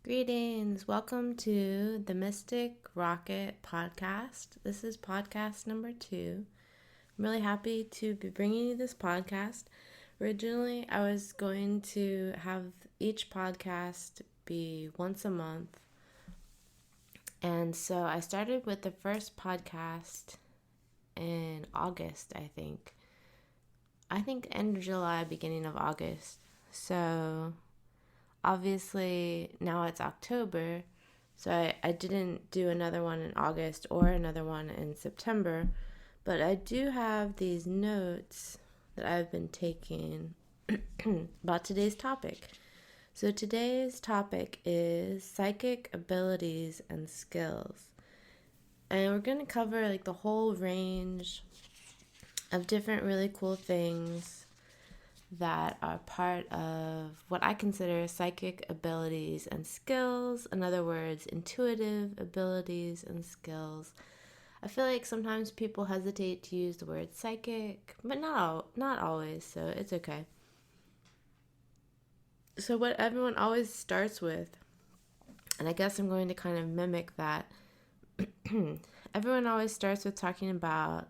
Greetings. Welcome to the Mystic Rocket podcast. This is podcast number 2. I'm really happy to be bringing you this podcast. Originally, I was going to have each podcast be once a month. And so I started with the first podcast in August, I think. End of July, beginning of August. So obviously, now it's October, so I didn't do another one in August or another one in September, but I do have these notes that I've been taking about today's topic. So today's topic is psychic abilities and skills. And we're going to cover like the whole range of different really cool things that are part of what I consider psychic abilities and skills. In other words, intuitive abilities and skills. I feel like sometimes people hesitate to use the word psychic, but not always, so it's okay. So what everyone always starts with, and I guess I'm going to kind of mimic that, everyone always starts with talking about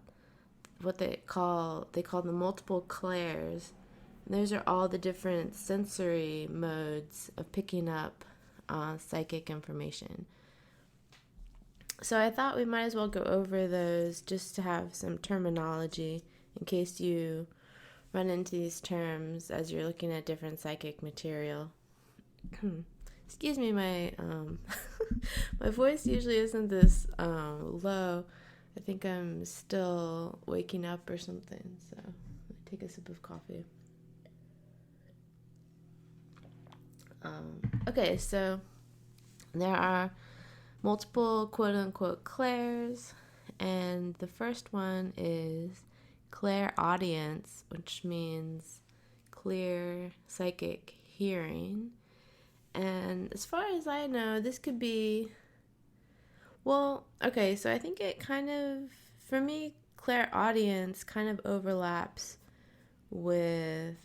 what they call the multiple clairs. Those are all the different sensory modes of picking up psychic information. So I thought we might as well go over those just to have some terminology in case you run into these terms as you're looking at different psychic material. Excuse me, my my voice usually isn't this low. I think I'm still waking up or something, so let me take a sip of coffee. Okay, so there are multiple quote-unquote clairs, and the first one is clairaudience, which means clear psychic hearing. And as far as I know, this could be, so I think it kind of, for me, clairaudience kind of overlaps with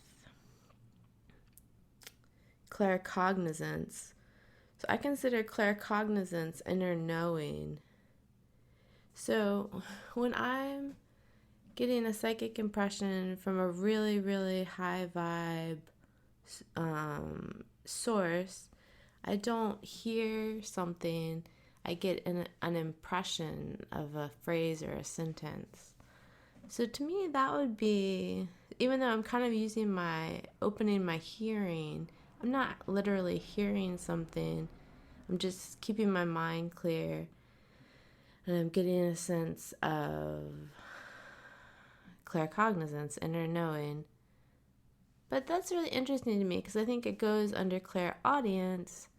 claircognizance. So I consider claircognizance inner knowing. So when I'm getting a psychic impression from a really, really high vibe source, I don't hear something, I get an impression of a phrase or a sentence. So to me, that would be, even though I'm kind of opening my hearing, I'm not literally hearing something. I'm just keeping my mind clear. And I'm getting a sense of claircognizance, inner knowing. But that's really interesting to me because I think it goes under clairaudience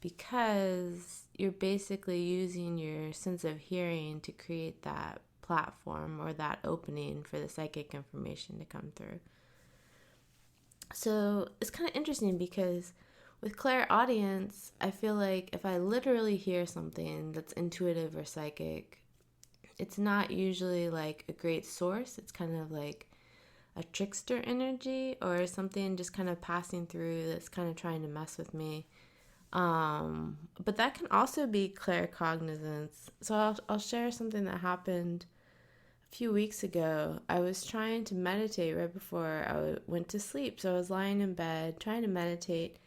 because you're basically using your sense of hearing to create that platform or that opening for the psychic information to come through. So it's kind of interesting because with clairaudience, I feel like if I literally hear something that's intuitive or psychic, it's not usually like a great source. It's kind of like a trickster energy or something just kind of passing through that's kind of trying to mess with me. But that can also be claircognizance. So I'll share something that happened a few weeks ago. I was trying to meditate right before I went to sleep. So I was lying in bed trying to meditate.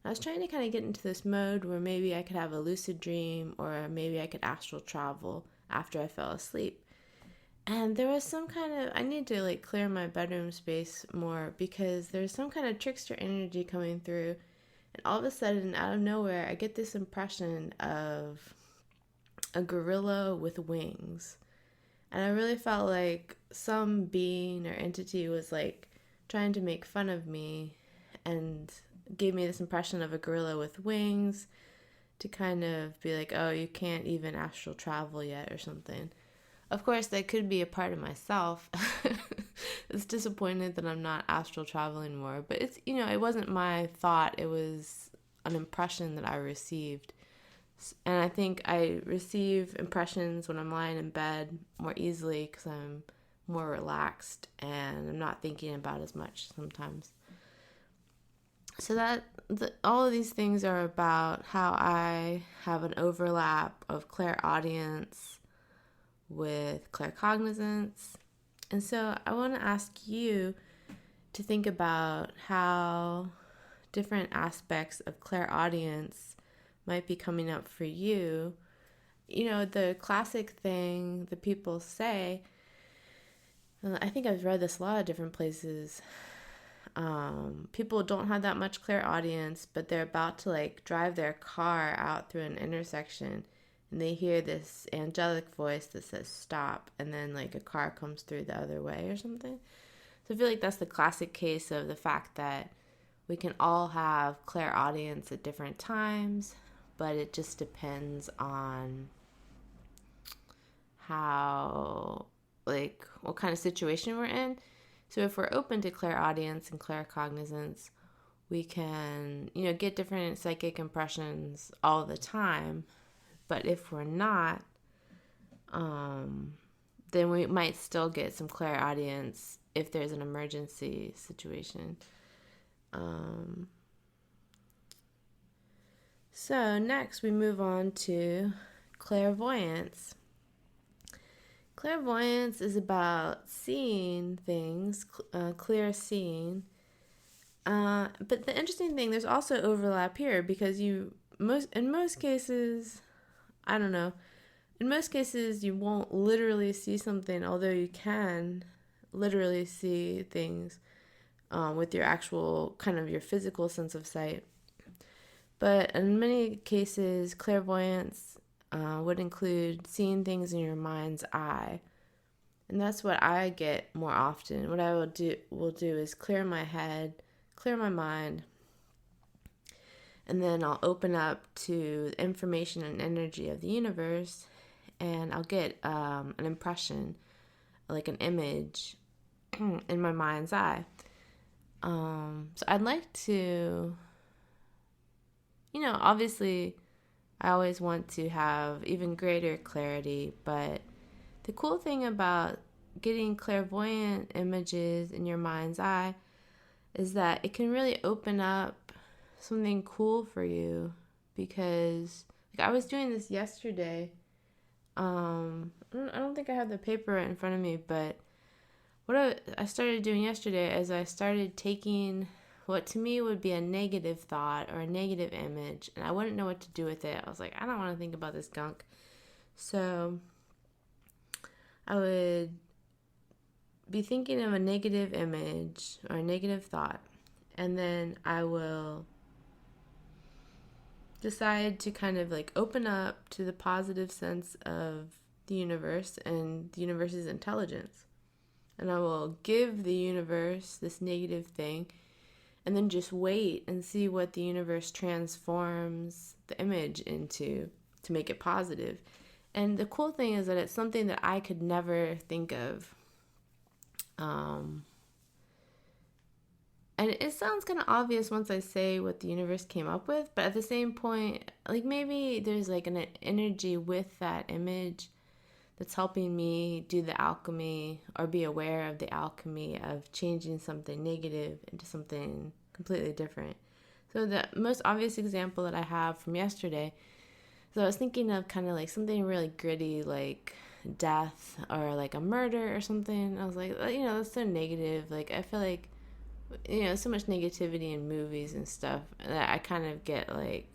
I was trying to kind of get into this mode where maybe I could have a lucid dream or maybe I could astral travel after I fell asleep. And there was some kind of, I need to like clear my bedroom space more because there's some kind of trickster energy coming through. And all of a sudden, out of nowhere, I get this impression of a gorilla with wings. And I really felt like some being or entity was like trying to make fun of me and gave me this impression of a gorilla with wings to kind of be like, oh, you can't even astral travel yet or something. Of course, that could be a part of myself. It's disappointed that I'm not astral traveling more, but it's, it wasn't my thought. It was an impression that I received. And I think I receive impressions when I'm lying in bed more easily because I'm more relaxed and I'm not thinking about as much sometimes. So all of these things are about how I have an overlap of clairaudience with claircognizance. And so I want to ask you to think about how different aspects of clairaudience might be coming up for you. You know, the classic thing that people say, I think I've read this a lot of different places. People don't have that much clairaudience, but they're about to like drive their car out through an intersection and they hear this angelic voice that says stop, and then like a car comes through the other way or something. So I feel like that's the classic case of the fact that we can all have clairaudience at different times, but it just depends on how, like, what kind of situation we're in. So if we're open to clairaudience and claircognizance, we can, get different psychic impressions all the time. But if we're not, then we might still get some clairaudience if there's an emergency situation. So next we move on to clairvoyance. Clairvoyance is about seeing things, clear seeing. But the interesting thing, there's also overlap here because in most cases, I don't know, in most cases you won't literally see something, although you can literally see things with your actual kind of your physical sense of sight. But in many cases, clairvoyance would include seeing things in your mind's eye. And that's what I get more often. What I will do is clear my head, clear my mind, and then I'll open up to the information and energy of the universe, and I'll get an impression, like an image in my mind's eye. So I'd like to, obviously I always want to have even greater clarity, but the cool thing about getting clairvoyant images in your mind's eye is that it can really open up something cool for you, because like I was doing this yesterday. I don't think I have the paper in front of me, but what I started doing yesterday is I started taking what to me would be a negative thought or a negative image, and I wouldn't know what to do with it. I was like, I don't want to think about this gunk. So I would be thinking of a negative image or a negative thought, and then I will decide to kind of like open up to the positive sense of the universe and the universe's intelligence. And I will give the universe this negative thing and then just wait and see what the universe transforms the image into to make it positive. And the cool thing is that it's something that I could never think of. And it sounds kind of obvious once I say what the universe came up with, but at the same point, like maybe there's like an energy with that image that's helping me do the alchemy or be aware of the alchemy of changing something negative into something completely different. So the most obvious example that I have from yesterday, so I was thinking of kind of like something really gritty, like death or like a murder or something. I was like, that's so negative. Like I feel like, so much negativity in movies and stuff that I kind of get like,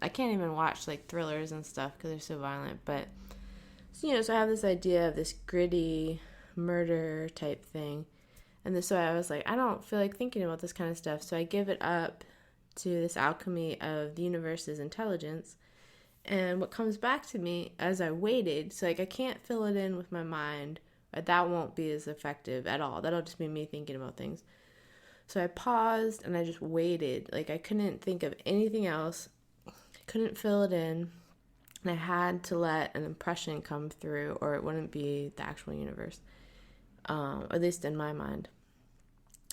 I can't even watch like thrillers and stuff because they're so violent. But so I have this idea of this gritty murder type thing, and so I was like, I don't feel like thinking about this kind of stuff, so I give it up to this alchemy of the universe's intelligence. And what comes back to me as I waited, so like I can't fill it in with my mind, or that won't be as effective at all. That'll just be me thinking about things. So I paused and I just waited. Like I couldn't think of anything else. I couldn't fill it in. And I had to let an impression come through, or it wouldn't be the actual universe, at least in my mind.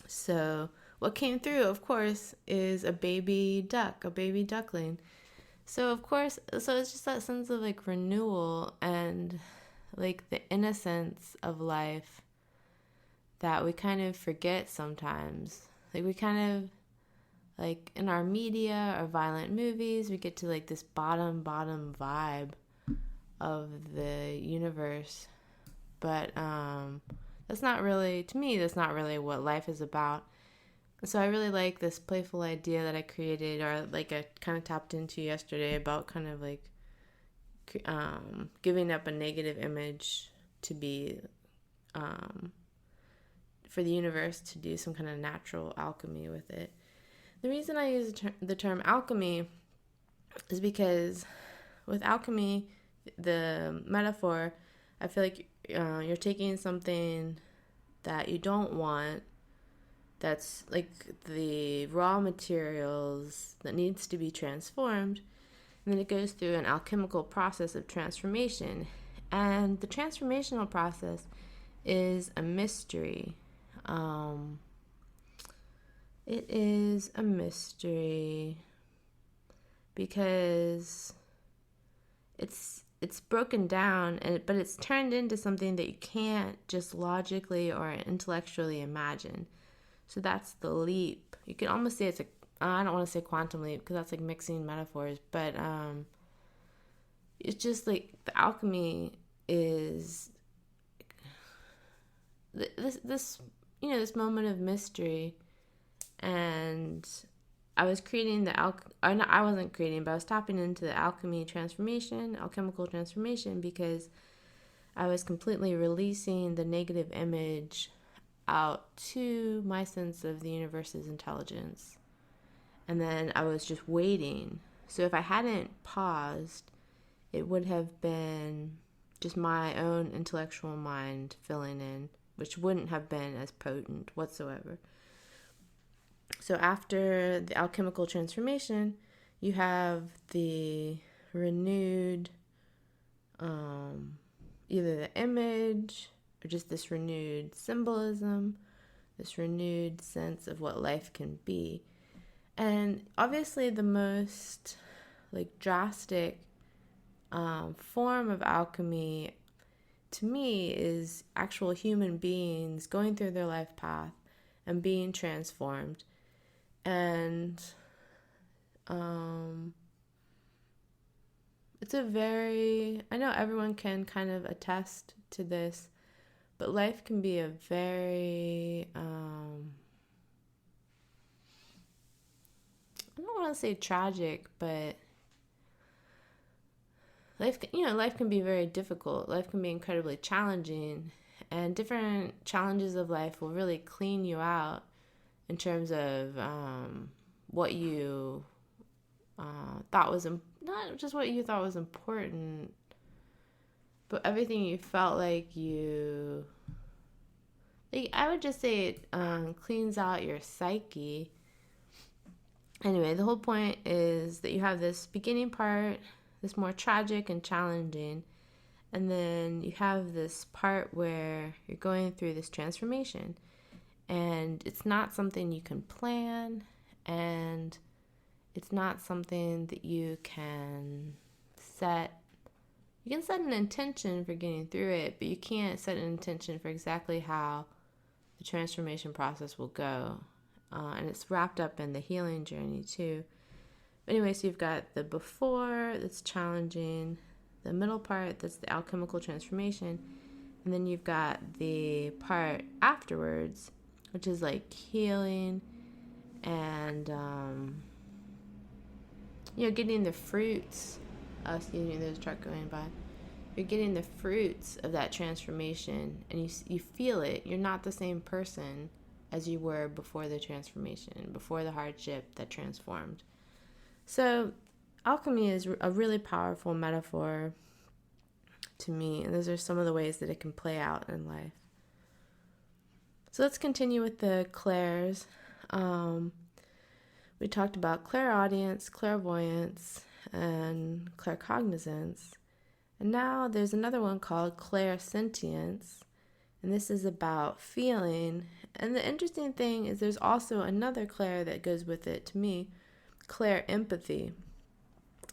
So what came through, of course, is a baby duck, a baby duckling. So of course, so it's just that sense of like renewal and like the innocence of life that we kind of forget sometimes. Like we kind of Like in our media or violent movies, we get to like this bottom vibe of the universe. But that's not really, to me, that's not really what life is about. So I really like this playful idea that I created, or like I kind of tapped into yesterday, about kind of like giving up a negative image to be for the universe to do some kind of natural alchemy with it. The reason I use the term alchemy is because with alchemy, the metaphor, I feel like you're taking something that you don't want, that's like the raw materials that needs to be transformed, and then it goes through an alchemical process of transformation. And the transformational process is a mystery. It is a mystery because it's broken down, but it's turned into something that you can't just logically or intellectually imagine. So that's the leap. You could almost say it's a, I don't want to say quantum leap because that's like mixing metaphors, but it's just like the alchemy is this this moment of mystery. And I was creating I wasn't creating, but I was tapping into the alchemical transformation, because I was completely releasing the negative image out to my sense of the universe's intelligence. And then I was just waiting. So if I hadn't paused, it would have been just my own intellectual mind filling in, which wouldn't have been as potent whatsoever. So after the alchemical transformation, you have the renewed, either the image or just this renewed symbolism, this renewed sense of what life can be. And obviously the most like drastic form of alchemy to me is actual human beings going through their life path and being transformed. And it's a very, I know everyone can kind of attest to this, but life can be a very, I don't want to say tragic, but life can be very difficult. Life can be incredibly challenging, and different challenges of life will really clean you out in terms of what you thought was not just what you thought was important, but everything you felt like I would just say it cleans out your psyche. Anyway, the whole point is that you have this beginning part, this more tragic and challenging, and then you have this part where you're going through this transformation. And it's not something you can plan, and it's not something that you can set. You can set an intention for getting through it, but you can't set an intention for exactly how the transformation process will go. And it's wrapped up in the healing journey too. But anyway, so you've got the before that's challenging, the middle part that's the alchemical transformation, and then you've got the part afterwards, which is like healing and, getting the fruits. Oh, excuse me, there's a truck going by. You're getting the fruits of that transformation, and you feel it. You're not the same person as you were before the transformation, before the hardship that transformed. So alchemy is a really powerful metaphor to me, and those are some of the ways that it can play out in life. So let's continue with the clairs. We talked about clairaudience, clairvoyance, and claircognizance. And now there's another one called clairsentience, and this is about feeling. And the interesting thing is there's also another clair that goes with it to me, clairempathy.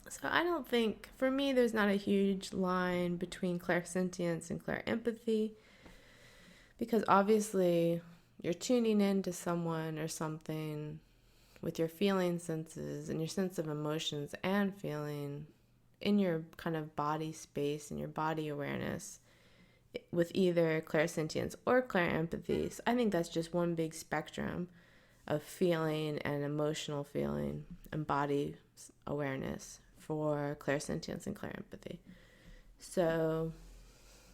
So I don't think, for me, there's not a huge line between clairsentience and clairempathy, because obviously you're tuning in to someone or something with your feeling senses and your sense of emotions and feeling in your kind of body space and your body awareness with either clairsentience or clairempathy. So I think that's just one big spectrum of feeling and emotional feeling and body awareness for clairsentience and clairempathy. So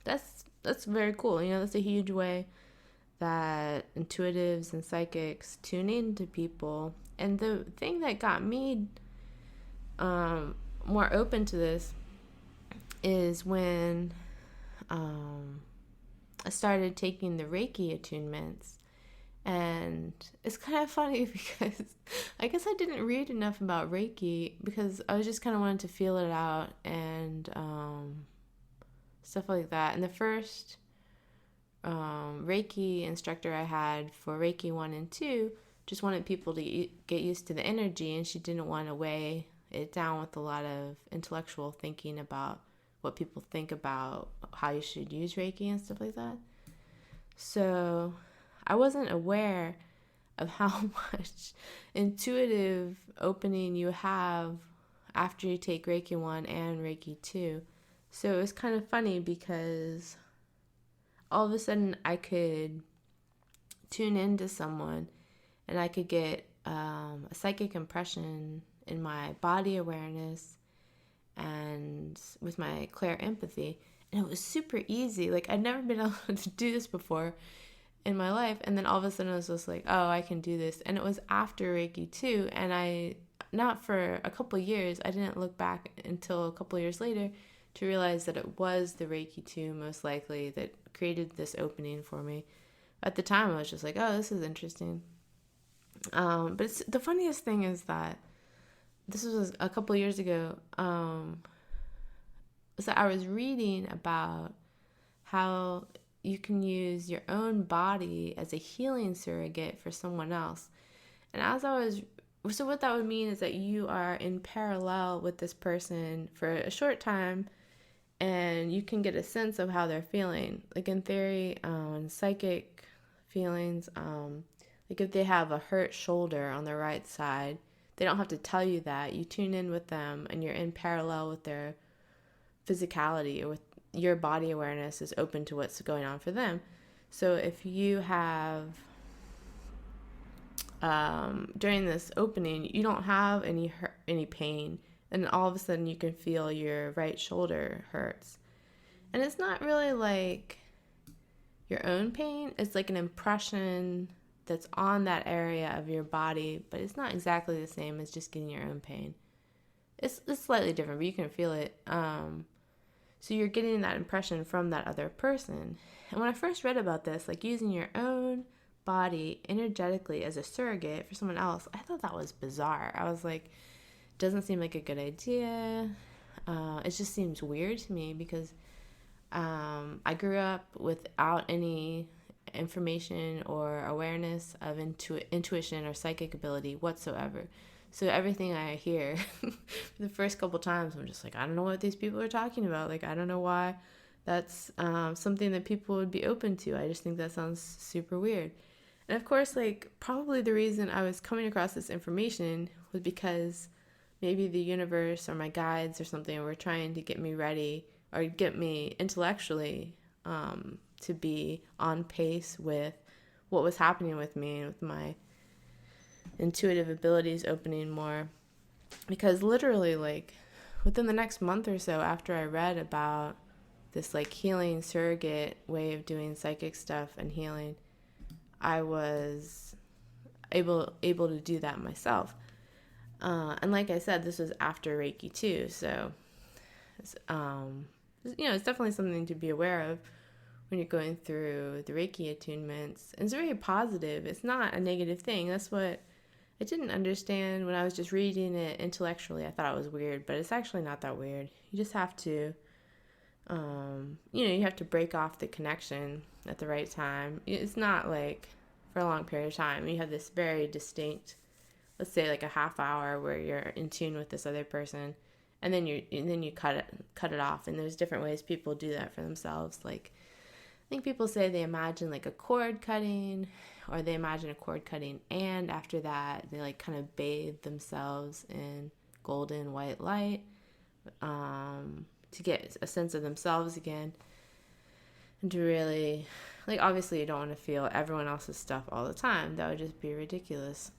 that's very cool. That's a huge way that intuitives and psychics tune in to people. And the thing that got me more open to this is when I started taking the Reiki attunements. And it's kind of funny because I guess I didn't read enough about Reiki because I was just kind of wanting to feel it out and stuff like that. And the first Reiki instructor I had for Reiki 1 and 2 just wanted people to get used to the energy, and she didn't want to weigh it down with a lot of intellectual thinking about what people think about how you should use Reiki and stuff like that. So I wasn't aware of how much intuitive opening you have after you take Reiki 1 and Reiki 2. So it was kind of funny because all of a sudden I could tune into someone and I could get a psychic impression in my body awareness and with my clairempathy. And it was super easy. Like, I'd never been able to do this before in my life. And then all of a sudden I was just like, oh, I can do this. And it was after Reiki 2. And not for a couple of years, I didn't look back until a couple of years later to realize that it was the Reiki 2 most likely that created this opening for me. At the time, I was just like, oh, this is interesting. But the funniest thing is that this was a couple of years ago. So I was reading about how you can use your own body as a healing surrogate for someone else. And so what that would mean is that you are in parallel with this person for a short time, and you can get a sense of how they're feeling. Like in theory, psychic feelings, like if they have a hurt shoulder on their right side, they don't have to tell you that. You tune in with them and you're in parallel with their physicality, or with your body awareness is open to what's going on for them. So if you have, during this opening, you don't have any pain, and all of a sudden you can feel your right shoulder hurts. And it's not really like your own pain. It's like an impression that's on that area of your body, but it's not exactly the same as just getting your own pain. It's slightly different, but you can feel it. So you're getting that impression from that other person. And when I first read about this, like using your own body energetically as a surrogate for someone else, I thought that was bizarre. I was like, doesn't seem like a good idea. It just seems weird to me because I grew up without any information or awareness of intuition or psychic ability whatsoever. So everything I hear for the first couple times, I'm just like, I don't know what these people are talking about. Like, I don't know why that's something that people would be open to. I just think that sounds super weird. And of course, like, probably the reason I was coming across this information was because maybe the universe or my guides or something were trying to get me ready or get me intellectually to be on pace with what was happening with me and with my intuitive abilities opening more. Because literally, like, within the next month or so after I read about this, like, healing surrogate way of doing psychic stuff and healing, I was able to do that myself. And like I said, this was after Reiki 2, so it's definitely something to be aware of when you're going through the Reiki attunements. And it's very positive. It's not a negative thing. That's what I didn't understand when I was just reading it intellectually. I thought it was weird, but it's actually not that weird. You just have to, you have to break off the connection at the right time. It's not like for a long period of time. You have this very distinct, let's say like a half hour where you're in tune with this other person, and then you cut it off. And there's different ways people do that for themselves. Like think people say they imagine like a cord cutting, or they imagine a cord cutting, and after that they like kind of bathe themselves in golden white light, to get a sense of themselves again, and to really, like, obviously you don't want to feel everyone else's stuff all the time. That would just be ridiculous.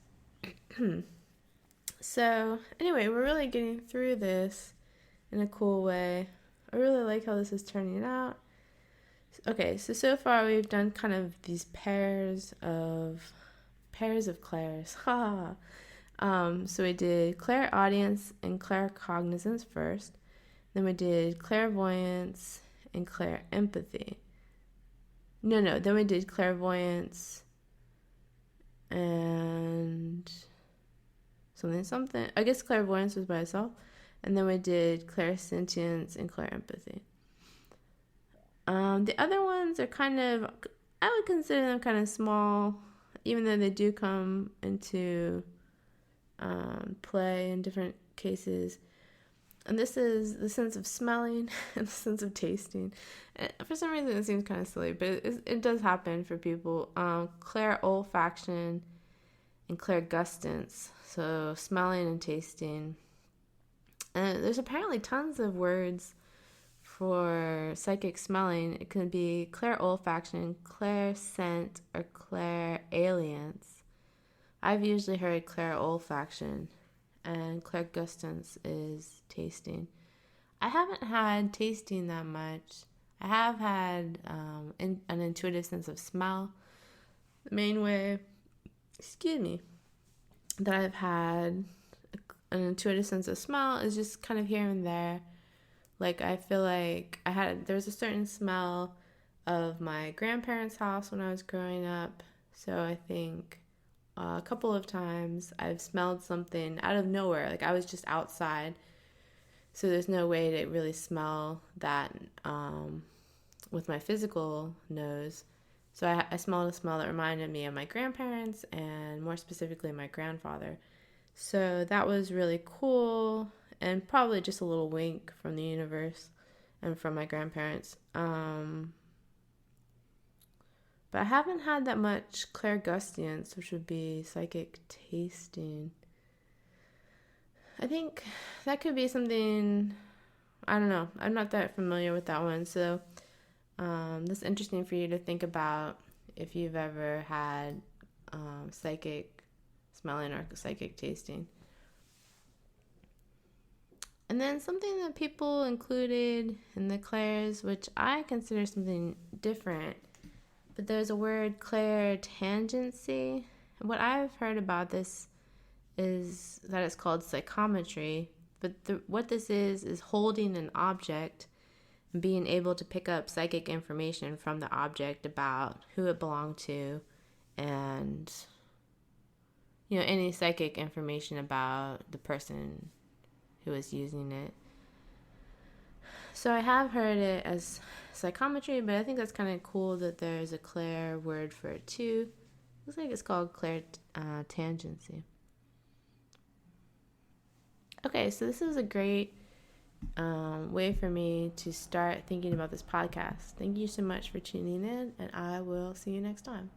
So anyway, we're really getting through this in a cool way. I really like how this is turning out. Okay, so far we've done kind of these pairs of clairs. So we did clairaudience and claircognizance first. Then we did clairvoyance and clairempathy. Then we did clairvoyance and something. I guess clairvoyance was by itself. And then we did clairsentience and clairempathy. The other ones are kind of, I would consider them kind of small, even though they do come into play in different cases. And this is the sense of smelling and the sense of tasting. And for some reason, it seems kind of silly, but it does happen for people. Clairolfaction and clairgustance, so smelling and tasting. And there's apparently tons of words for psychic smelling. It can be clairolfaction, clairscent, or clairalience. I've usually heard clairolfaction, and clairgustance is tasting. I haven't had tasting that much. I have had an intuitive sense of smell. The main way, that I've had an intuitive sense of smell is just kind of here and there. Like, I feel like there's a certain smell of my grandparents' house when I was growing up. So I think a couple of times I've smelled something out of nowhere. Like, I was just outside, so there's no way to really smell that with my physical nose. So I smelled a smell that reminded me of my grandparents, and more specifically my grandfather. So that was really cool, and probably just a little wink from the universe and from my grandparents. But I haven't had that much clairgustance, which would be psychic tasting. I think that could be something, I don't know. I'm not that familiar with that one. So this is interesting for you to think about if you've ever had psychic smelling or psychic tasting. And then something that people included in the clairs, which I consider something different, but there's a word clairtangency. And what I've heard about this is that it's called psychometry, but what this is holding an object and being able to pick up psychic information from the object about who it belonged to, and any psychic information about the person who was using it. So I have heard it as psychometry, but I think that's kind of cool that there's a clair word for it too. Looks like it's called clairtangency. Okay, so this is a great way for me to start thinking about this podcast. Thank you so much for tuning in, and I will see you next time.